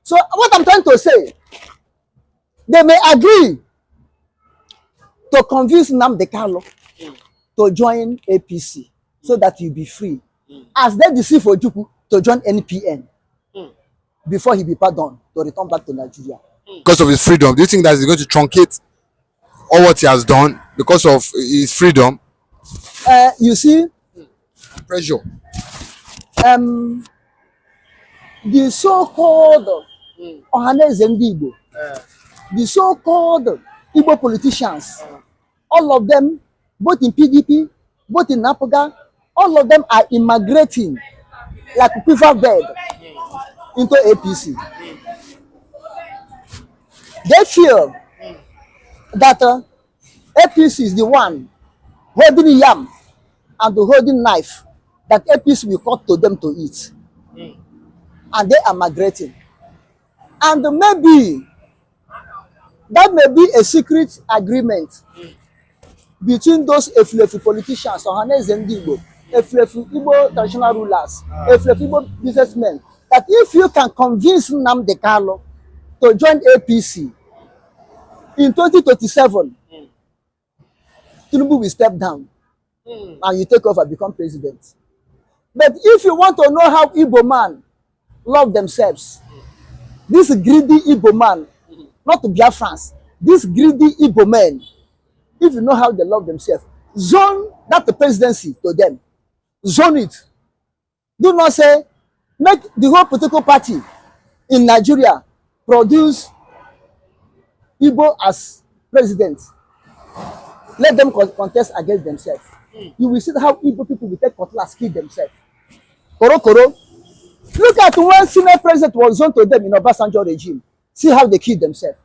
So what I'm trying to say, they may agree to convince Nnamdi to join APC so that you'll be free. As they deceive Ojukwu to join NPN before he be pardoned to return back to Nigeria. Because of his freedom, do you think that he's going to truncate all what he has done because of his freedom? You see, Pressure. The so-called Ohaneze Ndi Igbo, the so-called Igbo politicians, all of them, both in PDP, both in Abuja, all of them are immigrating like a quiver bird into APC. They feel that APC is the one holding yam and the holding knife that APC will cut to them to eat. And they are migrating. And maybe that may be a secret agreement between those Efulefu politicians, Ohaneze Ndi Igbo, Efulefu Igbo traditional rulers, Efulefu Igbo businessmen, that if you can convince Nnamdi Kanu to join APC in 2027, Tinubu will step down and you take over, become president. But if you want to know how Igbo man love themselves, this greedy Igbo man, not Biafrans, this greedy Igbo men, if you know how they love themselves, zone that the presidency to them. Zone it. Do not say, make the whole political party in Nigeria produce Igbo as president. Let them contest against themselves. You will see how Igbo people will take cutlass, kill themselves. Koro. Look at when senior president was zoned to them in Obasanjo regime. See how they kill themselves.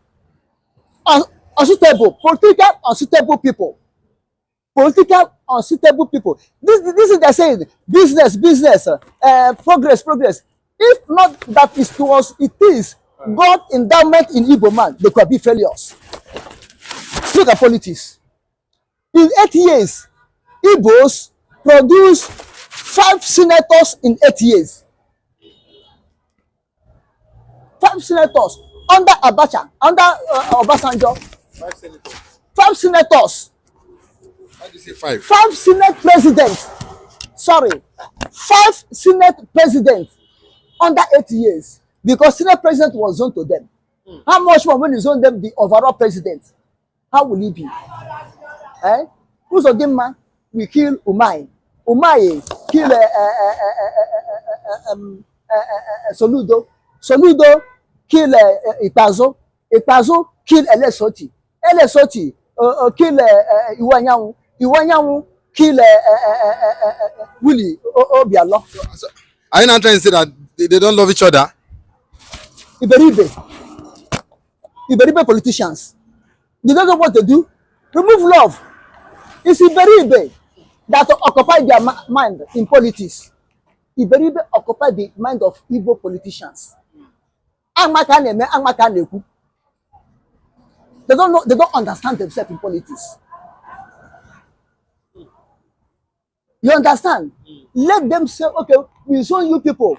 Unsuitable, political unsuitable people. Political unsuitable people. This is the saying, business, progress. If not that it is God endowment in Igbo man, they could be failures. Look at politics. In 8 years, Igbos produce 5 senators in 8 years. 5 senators under Abacha, under Obasanjo. 5 senators. 5 senators. Why do you say 5? 5 Senate presidents. Sorry. 5 Senate presidents under 8 years. Because Senate president was zoned to them. How much more when you zone them the overall president? How will he be? Who's of them man? We kill Umai. Umai kill Soludo. Soludo kill Ipazo. Ipazo kill Elesoti. Elesoti kill Iwanyawu. Iwanyawu kill Willie Obialo. So, are you not trying to say that they don't love each other? Iberibe politicians. They don't know what to do. Remove love. It's Iberibe that occupy their mind in politics. Iberibe occupy the mind of Igbo politicians. They don't know. They don't understand themselves in politics. You understand? Let them say, okay, we zone you people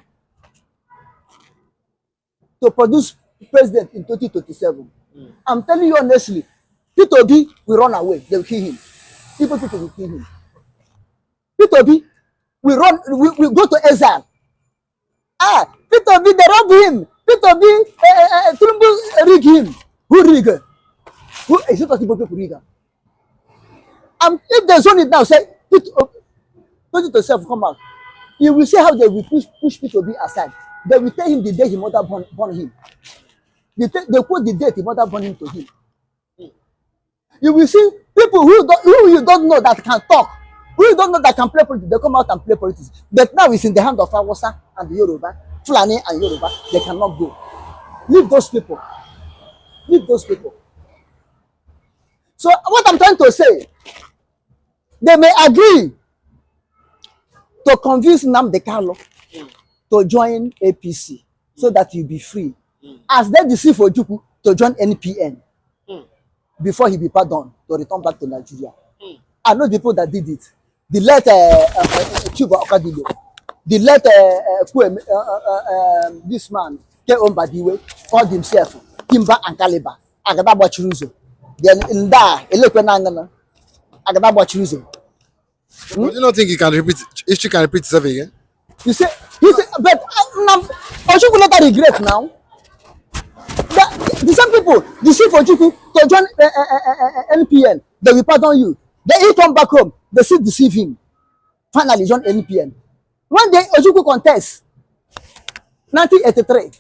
to produce president in 2027. I'm telling you honestly, Peter Obi will run away. They will kill him. People will kill him. Peter Obi will run. We go to exile. Peter Obi, they rob him. Peter Obi, Tinubu rig him. Who rig? Who is it? People rig. If they zone it now, say Peter Obi, 2027 come out. You will see how they will push Peter Obi aside. They will tell him the day his mother born him. They put the date his mother born him to him. You will see people who you don't know that can talk, who you don't know that can play politics, they come out and play politics. But now it's in the hand of Hausa and the Yoruba, Fulani and Yoruba. They cannot go. Leave those people. Leave those people. So what I'm trying to say, they may agree to convince Nnamdi Kanu to join APC so that you'll be free. As they deceive Ojukwu to join NPN before he be pardoned to return back to Nigeria. I know the people that did it. The late Chuba Okadibo, the late this man, came home by the way, called himself Timber and Caliber. Agada Churuzo. Then in that, Agada Churuzo. But do you not think he can repeat history can repeat itself again? You say, but Ojukwu later regret now. The same people deceive Ojukwu to join NPN. They will pardon you. Then he come back home. They still deceive him. Finally, join NPN. One day, Ojukwu contest 1983.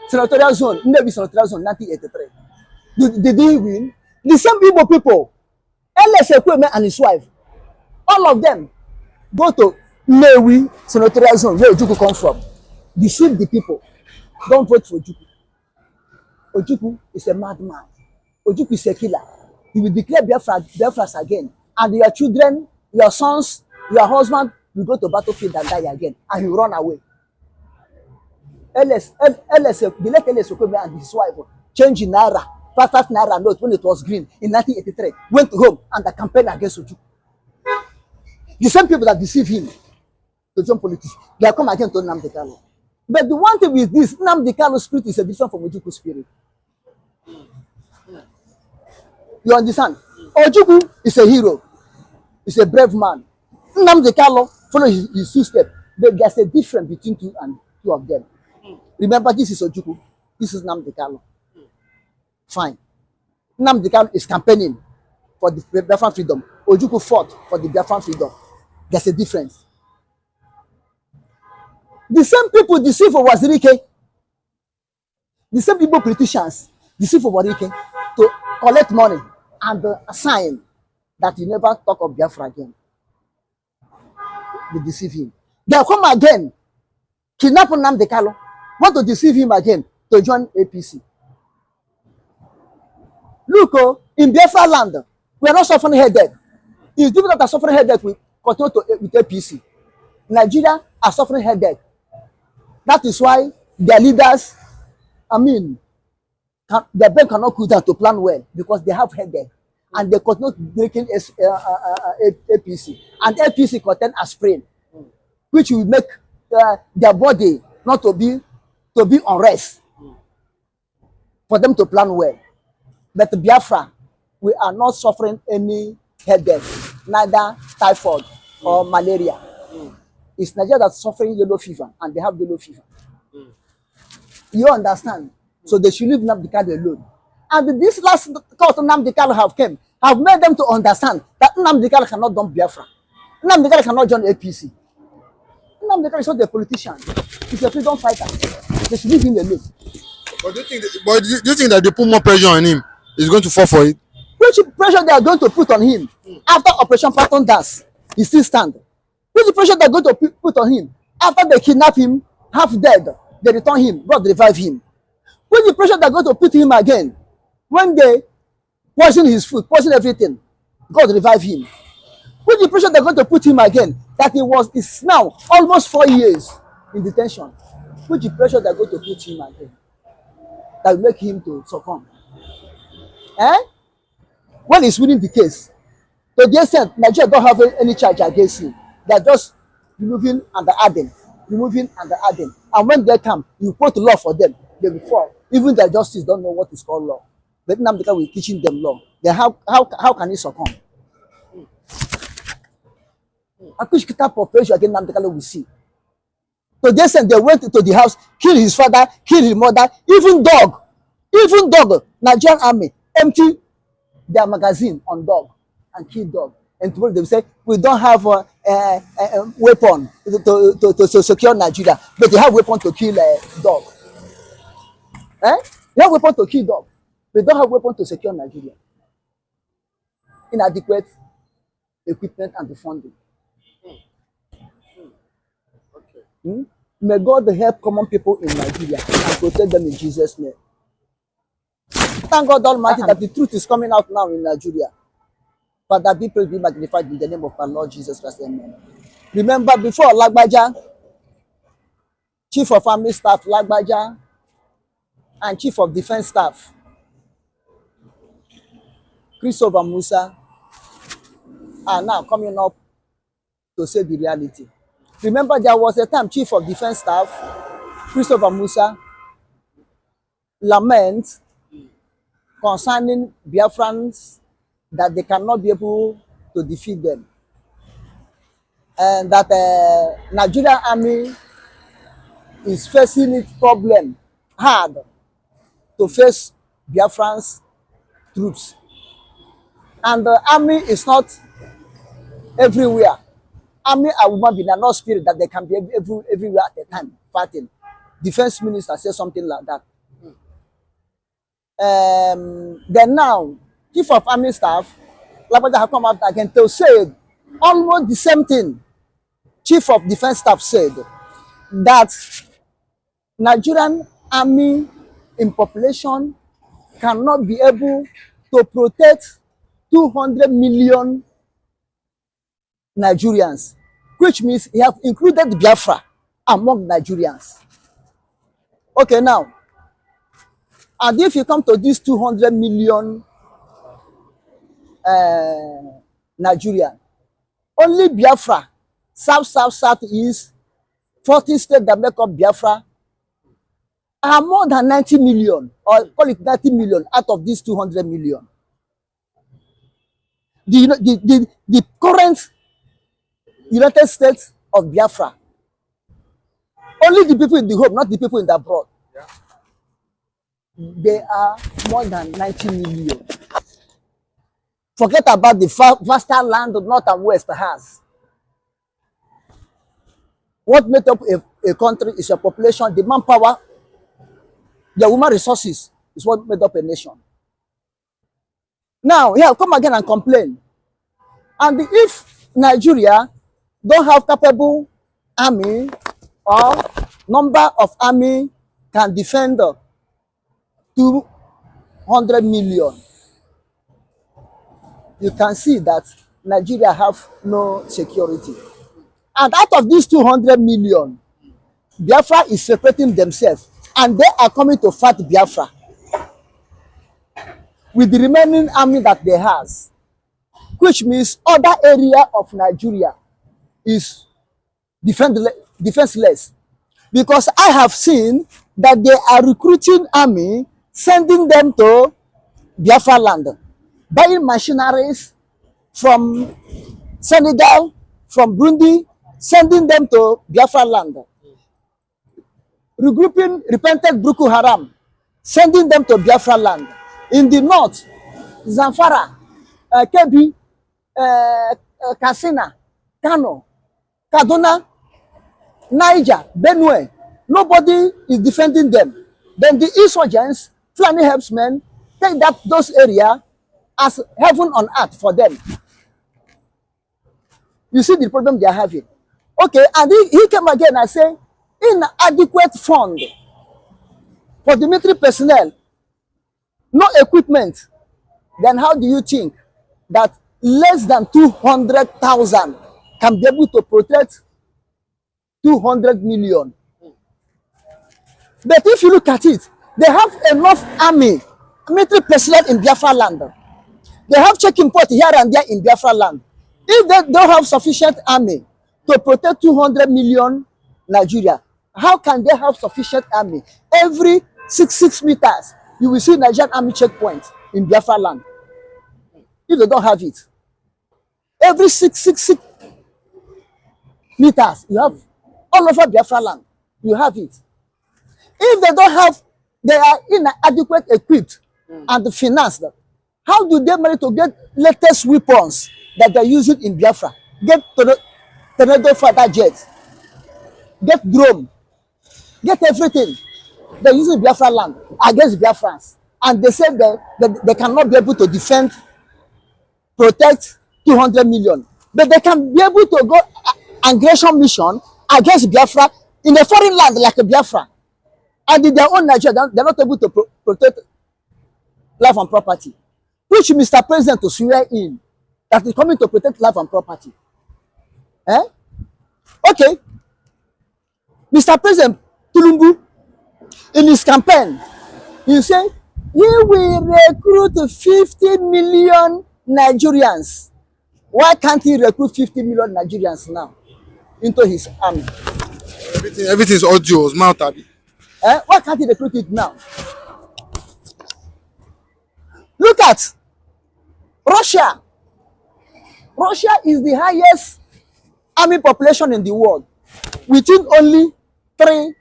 Senatorial zone, Nnamdi senatorial zone, 1983. Did he win? The same Igbo people, LS Ekweme and his wife, all of them go to Nnewi senatorial zone where Ojukwu come from. Deceive the people. Don't vote for Ojukwu. Ojukwu is a madman. Ojukwu is a killer. He will declare Biafras again. And your children, your sons, your husband will go to battlefield and die again. And he will run away. The late LS Ekweme and his wife changed in Naira, 5 Naira note when it was green in 1983, went home and the campaign against Ojukwu. The same people that deceive him to join politics, they are come again to Nnamdi Kanu. But the one thing with this, Nnamdi Kanu's spirit is a different from Ojukwu spirit. You understand? Ojukwu is a hero. He's a brave man. Nnamdi Kanu follow his footsteps. But there's a difference between two of them. Remember, this is Ojukwu. This is Nnamdi Kanu. Fine. Nnamdi Kanu is campaigning for the Biafran freedom. Ojukwu fought for the Biafran freedom. There's a difference. The same people deceive for Wazirike. The same people politicians deceive for Wazirike to collect money and assign that you never talk of Biafra again. They deceive him. They'll come again, kidnap Nnamdi Kanu, want to deceive him again to join APC. Look, in Biafra land, we are not suffering headache. It's people that are suffering headache with continue with APC. Nigeria are suffering headache. That is why their leaders, their brain cannot cool down to plan well because they have headache and they continue breaking APC. And APC contain aspirin, which will make their body not to be on rest for them to plan well. But Biafra, we are not suffering any headache, neither typhoid or malaria. It's Nigeria that's suffering yellow fever, and they have yellow fever. You understand? So they should leave Nnamdi Kanu alone. And this last court Nnamdi Kanu have made them to understand that Nnamdi Kanu cannot dump Biafra. Nnamdi Kanu cannot join APC. Nnamdi Kanu is not a politician. He's a freedom fighter. They should leave him alone. But do you think that they put more pressure on him, he's going to fall for it? Which pressure they are going to put on him after Operation Patton Dance, he still stand. Which pressure they are going to put on him after they kidnap him, half dead, they return him, God revive him. Which pressure they are going to put him again when they poison his food, poison everything, God revive him. Which pressure they are going to put him again that is now almost 4 years in detention. Which pressure they are going to put him again that will make him to succumb. When he's winning the case, to the extent Nigeria don't have any charge against him, they're just removing and adding, and when they come, you put law for them, they will fall. Even the justice don't know what is called law, but now because we're teaching them law, then how can he succumb? Which type of pressure against Nnamdi Kanu we see? To the extent they went to the house, kill his father, kill his mother, even dog, Nigerian army empty their magazine on dog and kill dog. And tomorrow they will say, we don't have a weapon to secure Nigeria, but they have weapon to kill dog. They have weapon to kill dog, but they don't have weapon to secure Nigeria. Inadequate equipment and the funding. Okay. May God help common people in Nigeria and protect them in Jesus' name. Thank God Almighty that the truth is coming out now in Nigeria. Father, be praised, be magnified in the name of our Lord Jesus Christ. Amen. Remember, before Lagbaja, Chief of Army Staff Lagbaja, and Chief of Defense Staff Christopher Musa are now coming up to say the reality. Remember, there was a time Chief of Defense Staff Christopher Musa lament concerning Biafrans that they cannot be able to defeat them, and that Nigerian army is facing it problem hard to face Biafrans troops, and the army is not everywhere. Army and women be not spirit that they can be everywhere at a time fighting. Defense minister said something like that. Then now, chief of army staff, Labaja have come out again to say almost the same thing. Chief of defense staff said that Nigerian army in population cannot be able to protect 200 million Nigerians, which means he have included Biafra among Nigerians. Okay, now, and if you come to these 200 million Nigerian, only Biafra, South, East, 40 states that make up Biafra are more than 90 million, or call it 90 million out of these 200 million. The current United States of Biafra, only the people in the home, not the people in the abroad, they are more than 90 million. Forget about the vaster land of North and West has. What makes up a country is your population, the manpower, the human resources is what made up a nation. Now, here, come again and complain. And if Nigeria don't have capable army or number of army can defend 200 million, you can see that Nigeria have no security. And out of these 200 million, Biafra is separating themselves, and they are coming to fight Biafra with the remaining army that they has, which means other area of Nigeria is defenseless. Because I have seen that they are recruiting army, sending them to Biafra land, buying machineries from Senegal, from Burundi, sending them to Biafra land, regrouping repentant Boko Haram, sending them to Biafra land. In the north, Zamfara, Kebbi, Katsina, Kanu, Kaduna, Niger, Benue, nobody is defending them. Then the insurgents, Fulani herdsmen, take those areas as heaven on earth for them. You see the problem they are having. Okay, and he came again and say, inadequate fund for the military personnel, no equipment. Then how do you think that less than 200,000 can be able to protect 200 million? But if you look at it, they have enough army, military personnel in Biafra land. They have checking point here and there in Biafra land. If they don't have sufficient army to protect 200 million Nigeria, how can they have sufficient army? Every 6 meters, you will see Nigerian army checkpoint in Biafra land. If they don't have it, every 6 meters, you have all over Biafra land, you have it. If they don't have, they are inadequate equipped and financed. How do they manage to get latest weapons that they're using in Biafra? Get tornado fighter jets, get drone, get everything they're using Biafra land against Biafrans. And they say that they cannot be able to defend, protect 200 million. But they can be able to go aggression mission against Biafra in a foreign land like a Biafra. And in their own Nigeria, they're not able to protect life and property. Which Mr. President to swear in that he's coming to protect life and property. Eh? Okay. Mr. President Tinubu, in his campaign, he said he will recruit 50 million Nigerians. Why can't he recruit 50 million Nigerians now into his army? Everything is audio, mouth. Why can't he recruit it now? Look at Russia. Russia is the highest army population in the world. Within only getting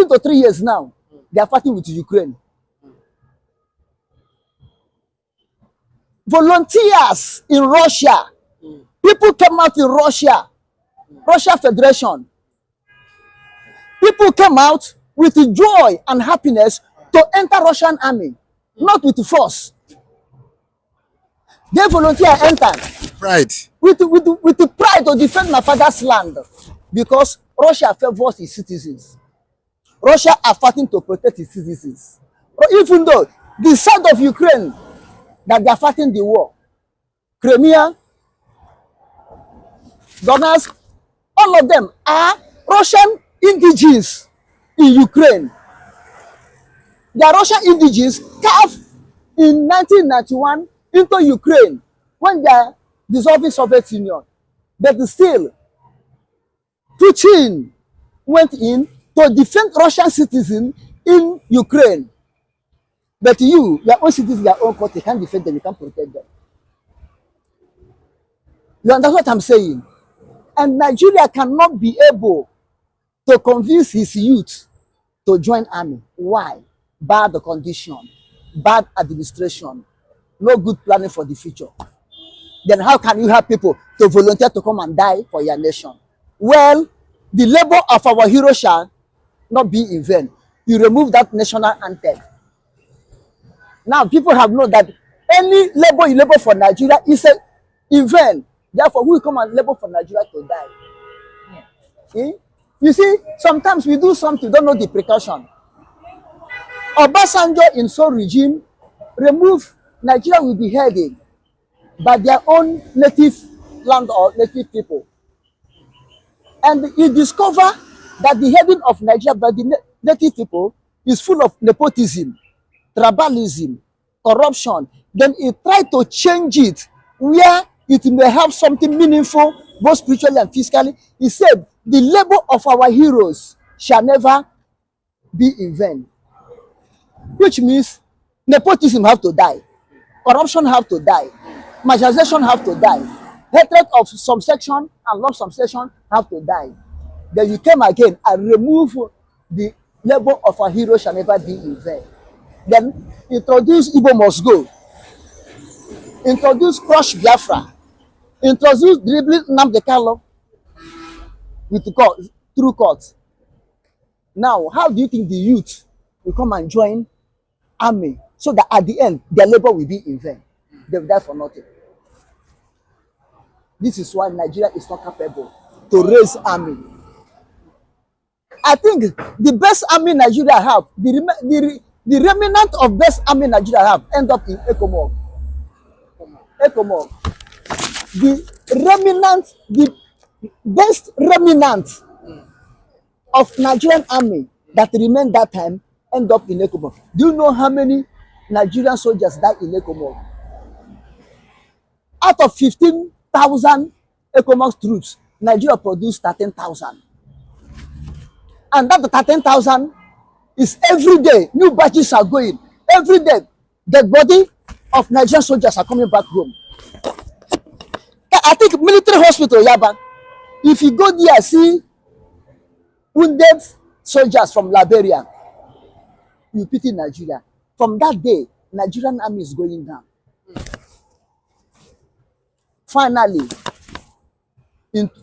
to 3 years now, they are fighting with Ukraine. Volunteers in Russia, people came out in Russia, Russia Federation. People came out with joy and happiness to enter Russian army, not with force. They volunteer entered. Pride. With the pride to defend my father's land, because Russia favors its citizens. Russia are fighting to protect its citizens. Even though the side of Ukraine that they are fighting the war, Crimea, Donetsk, all of them are Russian indigenes in Ukraine. They are Russian indigenes carved in 1991 into Ukraine when they are dissolving Soviet Union. But still, Putin went in to defend Russian citizens in Ukraine. But you, your own citizens, your own country, can't defend them, you can't protect them. You understand what I'm saying? And Nigeria cannot be able to convince his youth to join army. Why? Bad condition, bad administration, no good planning for the future. Then how can you have people to volunteer to come and die for your nation? Well, the labor of our heroes shall not be in vain. You remove that national anthem. Now people have known that any labor you labor for Nigeria is in vain. Therefore, we come and labor for Nigeria to die. Eh? You see, sometimes we do something, don't know the precaution. Obasanjo in Seoul regime remove Nigeria will be headed by their own native land or native people. And he discovered that the heading of Nigeria by the native people is full of nepotism, tribalism, corruption. Then he tried to change it where it may have something meaningful, both spiritually and physically. He said, the labor of our heroes shall never be in vain. Which means nepotism have to die, corruption have to die, marginalization have to die, hatred of some section and love some section have to die. Then you came again and remove the labor of our heroes shall never be in vain. Then introduce Igbo must go, introduce crush Biafra, introduce dribbling nnamdikanu with the court, through court. Now, how do you think the youth will come and join army so that at the end their labor will be in vain? They will die for nothing. This is why Nigeria is not capable to raise army. I think the best army Nigeria have, the remnant of best army Nigeria have, end up in Ekomog. Ekomog. The best remnant of Nigerian army that remained that time end up in Ekomog. Do you know how many Nigerian soldiers died in Ekomog? Out of 15,000 Ekomog troops, Nigeria produced 13,000. And that 13,000 is every day, new batches are going. Every day, the body of Nigerian soldiers are coming back home. I think military hospital, Yaba, if you go there, see wounded soldiers from Liberia, you pity Nigeria. From that day, Nigerian army is going down. Finally,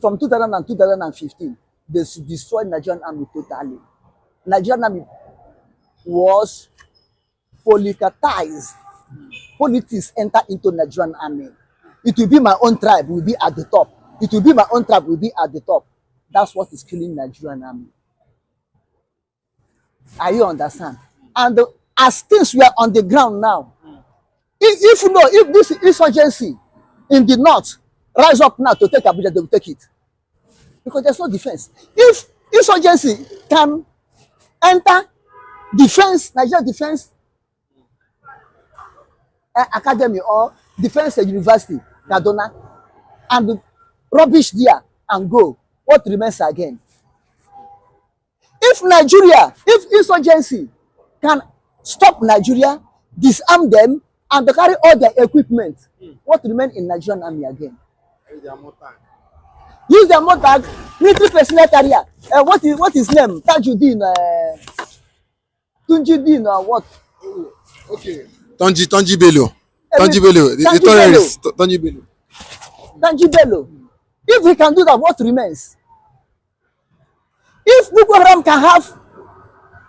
from 2000 and 2015, they destroyed Nigerian army totally. Nigerian army was politicized. Politics enter into Nigerian army. It will be my own tribe, will be at the top. It will be my own tribe, will be at the top. That's what is killing Nigerian army. Are you understand? And as things were on the ground now, if this insurgency in the north rise up now to take Abuja, they will take it. Because there's no defense. If insurgency can enter defense, Nigeria defense academy or defense university, Kaduna, and rubbish there and go, what remains again? If Nigeria, if insurgency can stop Nigeria, disarm them, and to carry all their equipment, what remain in Nigerian army again? Use their motor, military personnel carrier. What is name? Tajuddin, Tunjidin, or what? Okay. Tonji Bello. Every- Tonji Bello. The Tanji terrorist. Tonji Bello. Tanji Bello. If we can do that, what remains? If Boko Haram can have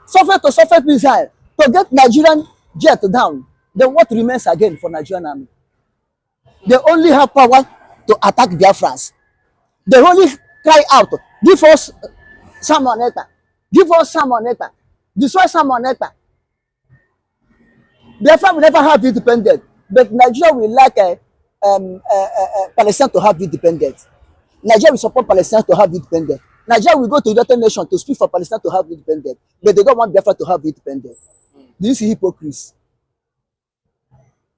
surface missile to get Nigerian jet down, then what remains again for Nigerian army? They only have power to attack Biafrans. They only cry out, give us Samoneta, give us Samoneta, destroy Samoneta. Biafra will never have independence, but Nigeria will like Palestine to have independence. Nigeria will support Palestine to have independence. Nigeria will go to the United Nations to speak for Palestine to have independence, but they don't want Biafra to have independence. Do you see hypocrisy?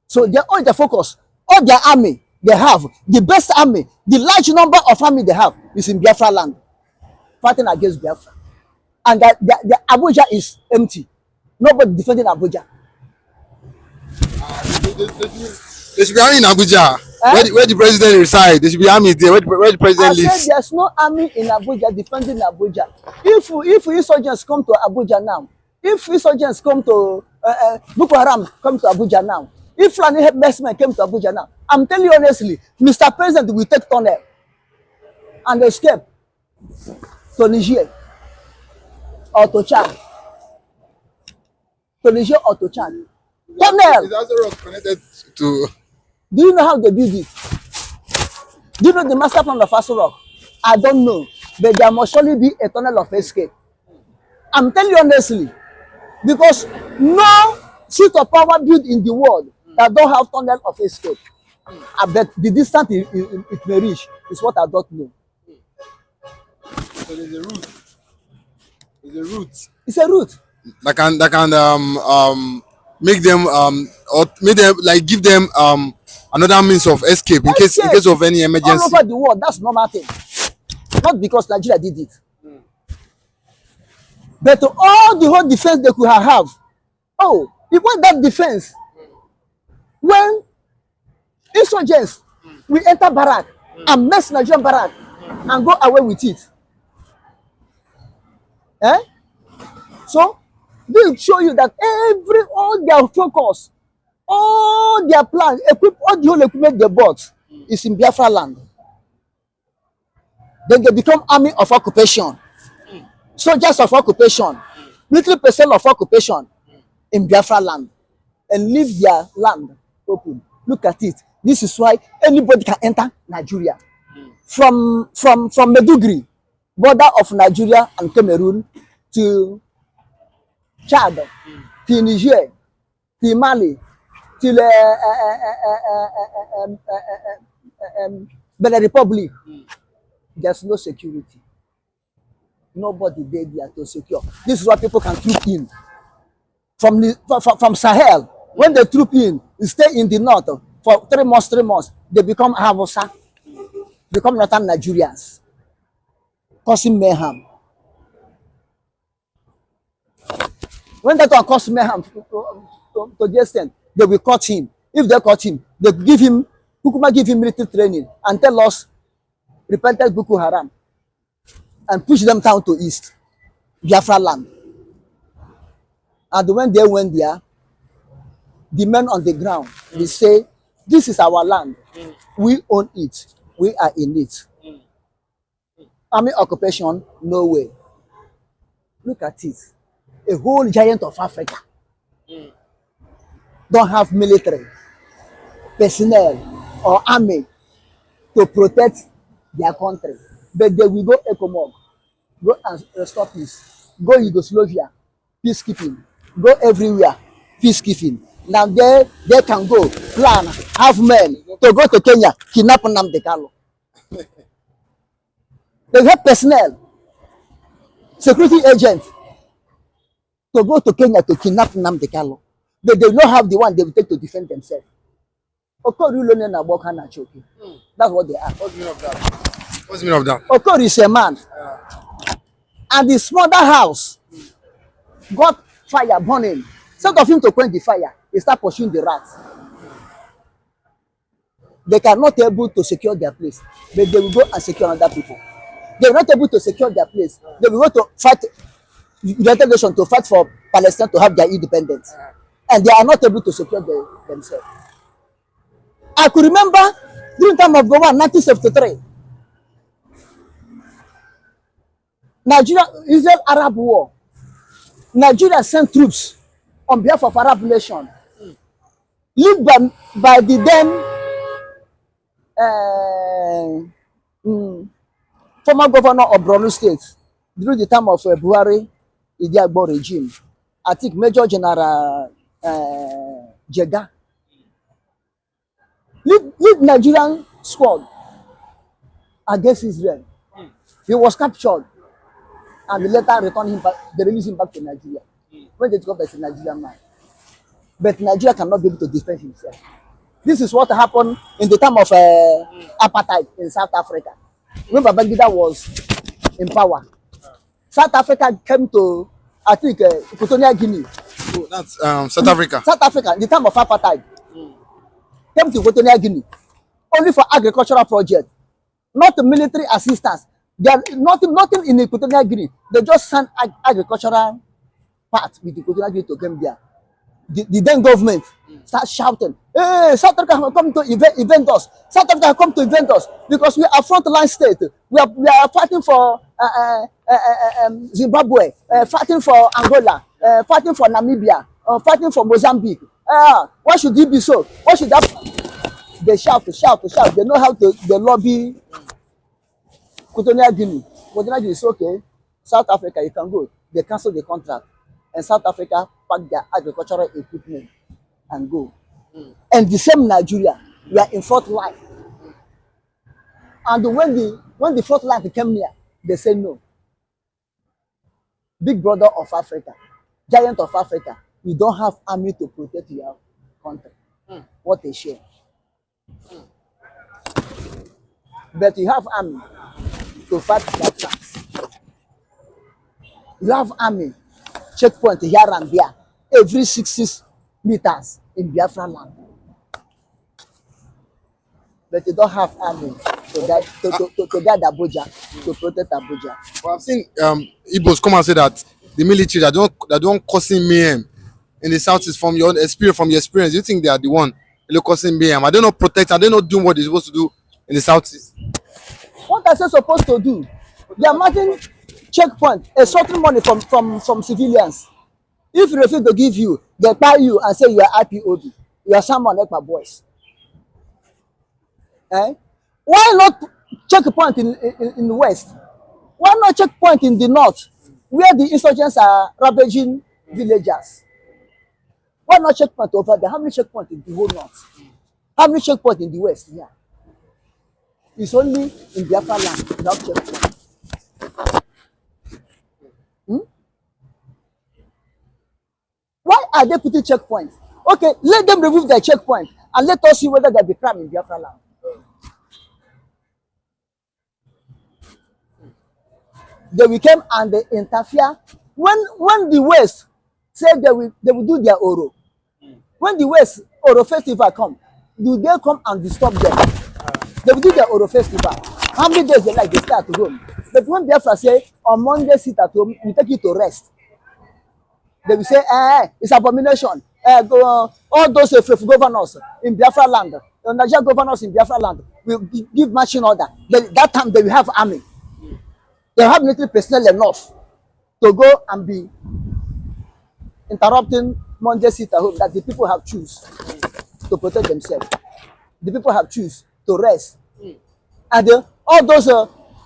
So they're all the focus, all their army they have, the best army, the large number of army they have is in Biafra land, fighting against Biafra. And the Abuja is empty. Nobody defending Abuja. There should be army in Abuja. Where the president reside, there should be army there. Where the president lives. I said there's no army in Abuja defending Abuja. If insurgents come to Abuja now, if insurgents come to Boko Haram come to Abuja now, if Fulani herdsmen came to Abuja now, I'm telling you honestly, Mr. President will take tunnel and escape to Niger or to Chad. To Niger or to Chad. Tunnel. Is also connected to. Do you know how they build it? Do you know the master plan of Aso Rock? I don't know, but there must surely be a tunnel of escape. I'm telling you honestly, because no seat of power built in the world that don't have tunnel of escape. I bet the distance it may reach is what I don't know. So there's a route. There's a route. It's a route. That can make them or make them like give them another means of escape in case of any emergency. All over the world, that's normal thing. Not because Nigeria did it. But to all the whole defense they could have. Oh, it was that defense. When insurgents we enter barrack and mess Nigerian barrack and go away with it. So this show you that all their focus, all their plan, all the whole equipment they bought is in Biafra land. Then they become army of occupation, soldiers of occupation, military personnel of occupation in Biafra land, and leave their land open. Look at it. This is why anybody can enter Nigeria. From Meduguri, border of Nigeria and Cameroon, to Chad, to Niger, to Mali, to Benin Republic. There's no security. Nobody there to secure. This is why people can troop in. From Sahel, when they troop in, they stay in the north for 3 months, they become Hausa, become northern Nigerians, causing mayhem. When that one cause mayhem to the extent, they will cut him. If they cut him, they give him military training and tell us, repented Boko Haram, and push them down to east, Biafra land. And when they went there, the men on the ground, they say, this is our land. We own it. We are in it. Army occupation, no way. Look at it. A whole giant of Africa don't have military personnel or army to protect their country. But they will go ECOMOG, go and restore peace, go Yugoslavia, peacekeeping, go everywhere, peacekeeping. Now they can go, plan, have men to go to Kenya, kidnap Nnamdikanu. They have personnel, security agents, to go to Kenya to kidnap Nnamdikanu. But they don't have the one they will take to defend themselves. Okori That's what they are. What's the meaning of that? Okori is a man. And his mother house got fire burning. Instead of him to quench the fire, he start pursuing the rats. They cannot able to secure their place, but they will go and secure other people. They are not able to secure their place. They will go to fight United Nations to fight for Palestine to have their independence, and they are not able to secure themselves. I could remember during the time of Gowon, 1973, Nigeria, Israel-Arab war. Nigeria sent troops on behalf of Arab nation, led by the then former governor of Borno State during the time of Buhari Idiagbo regime. I think Major General Jega lead Nigerian squad against Israel. He was captured and later returned him back. They released him back to Nigeria. When they discovered he's a Nigerian man. But Nigeria cannot be able to defend himself. This is what happened in the time of apartheid in South Africa. When Babangida was in power, South Africa came to, I think, Equatorial Guinea. Oh, that's South Africa. South Africa, in the time of apartheid, came to Equatorial Guinea only for agricultural project, not military assistance. There nothing in Equatorial Guinea. They just sent agricultural part with Equatorial Guinea to come there. The then government start shouting, "Hey, South Africa come to event us. South Africa come to event us because we are frontline state. We are fighting for Zimbabwe, fighting for Angola, fighting for Namibia, fighting for Mozambique. Why should it be so? Why should that?" They shout. They know how to lobby Equatorial Guinea. Equatorial Guinea is okay. South Africa, you can go. They cancel the contract, and South Africa pack their agricultural equipment and go. And the same Nigeria, we are in front line. And when the front line came near, they say no. Big brother of Africa, giant of Africa, you don't have army to protect your country. What a shame. But you have army to fight Biafra. You have army checkpoint here and there every 6 meters in Biafra land. But you don't have army to guide Abuja, to protect Abuja. Well, I've seen Igbos come and say that the military that don't causing mayhem in the southeast from your experience. You think they are the one causing mayhem? Are they not protecting? Are they not doing what they're supposed to do in the southeast? What are they supposed to do? They are marking checkpoint, extorting money from civilians. If you refuse to give you, they buy you and say you are IPOB. You are someone like my boys. Why not checkpoint in the west? Why not checkpoint in the north, where the insurgents are ravaging villagers? Why not checkpoint over there? How many checkpoints in the whole north? How many checkpoints in the west? Yeah. It's only in Biafra land without checkpoint. Why are they putting checkpoints? Okay, let them remove their checkpoint and let us see whether there be crime in Biafra land. They will come and they interfere. When the West say they will do their Oro. When the West Oro festival come, do they come and disturb them? They will do their Oro festival. How many days they like, they stay at home. But when Biafra say on Monday sit at home, we take you to rest. They will say, it's abomination. All those governors in Biafra land, the Nigerian governors in Biafra land will give marching order. That time they will have army. They have military personnel enough to go and be interrupting Monday sit at home that the people have choose to protect themselves. The people have choose to rest. And all those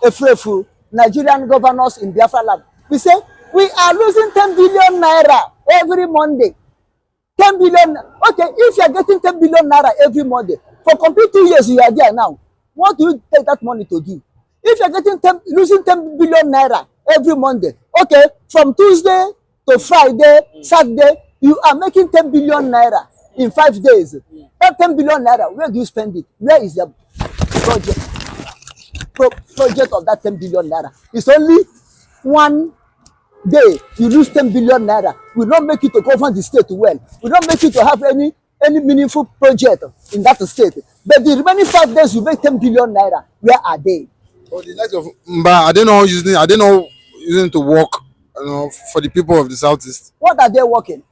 afraid Nigerian governors in Biafra land, we say, we are losing 10 billion naira every Monday. 10 billion. Okay, if you are getting 10 billion naira every Monday, for complete 2 years you are there now, what do you take that money to do? If you are getting losing 10 billion naira every Monday, okay, from Tuesday to Friday, Saturday, you are making 10 billion naira in 5 days. That 10 billion naira, where do you spend it? Where is the project of that 10 billion naira? It's only one day you lose 10 billion naira, will not make you to govern the state well, will not make you to have any meaningful project in that state. But the remaining 5 days you make 10 billion naira, where are they? But the likes of Mba, are they not using to work, for the people of the southeast? What are they working?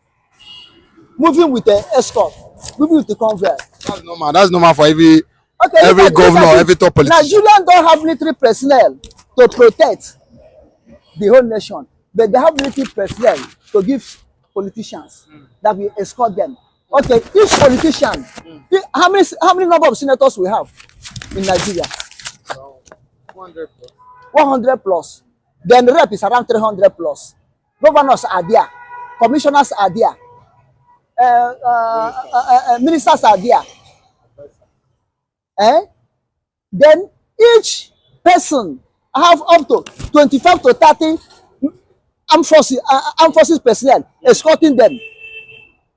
Moving with the escort, moving with the convoy. That's normal. That's normal for every Okay, every governor, every top politician. Nigerians don't have military personnel to protect the whole nation, but they have military personnel to give politicians that will escort them. Okay, each politician, how many number of senators we have in Nigeria? 100 plus. 100 plus. Then the rep is around 300 plus. Governors are there, commissioners are there, ministers are there. Then each person have up to 25 to 30 armed forces personnel escorting them.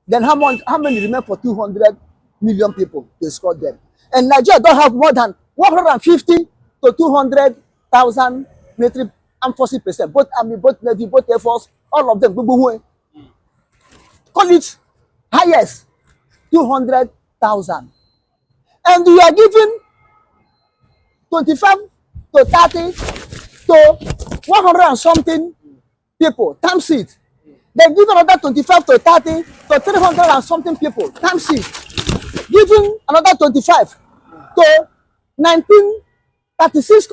Then how many remain for 200 million people to escort them? And Nigeria don't have more than 150 to 200,000 military armed forces personnel, both army, both navy, both air force, all of them. Call it highest 200,000. And you are giving 25 to 30 to 100 and something people times it. Then give another 25 to 30 to 300 and something people times it. Giving another 25 to 1936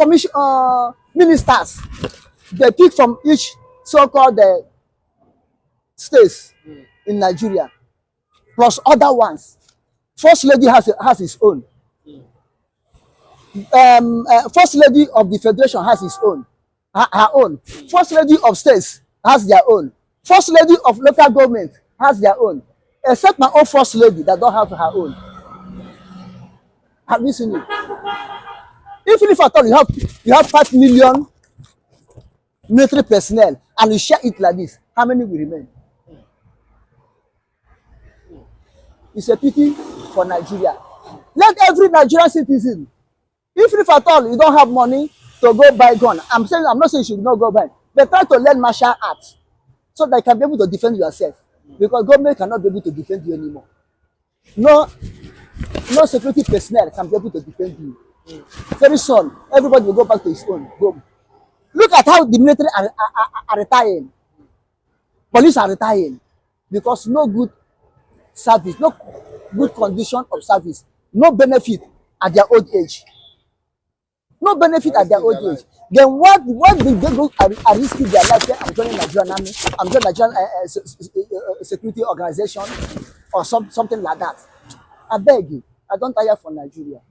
ministers. They pick from each so-called states in Nigeria, plus other ones. First lady has his own. First lady of the federation has his own, her own. First lady of states has their own. First lady of local government has their own. Except my own first lady that don't have her own. Have you seen it? Even if at all you have 5 million military personnel and you share it like this, how many will remain? It's a pity for Nigeria. Let every Nigerian citizen, even if at all you don't have money to go buy gun, I'm not saying you should not go buy, but try to learn martial arts so that you can be able to defend yourself. Because government cannot be able to defend you anymore. No security personnel can be able to defend you. Very soon, everybody will go back to his own home. Look at how the military are retiring. Police are retiring because no good service, no good condition of service, no benefit at their old age. No benefit at their old age. Then what did they go are risking their life? I'm joining Nigerian army, I'm joining Nigerian security organization or something like that. I beg you, I don't tire for Nigeria.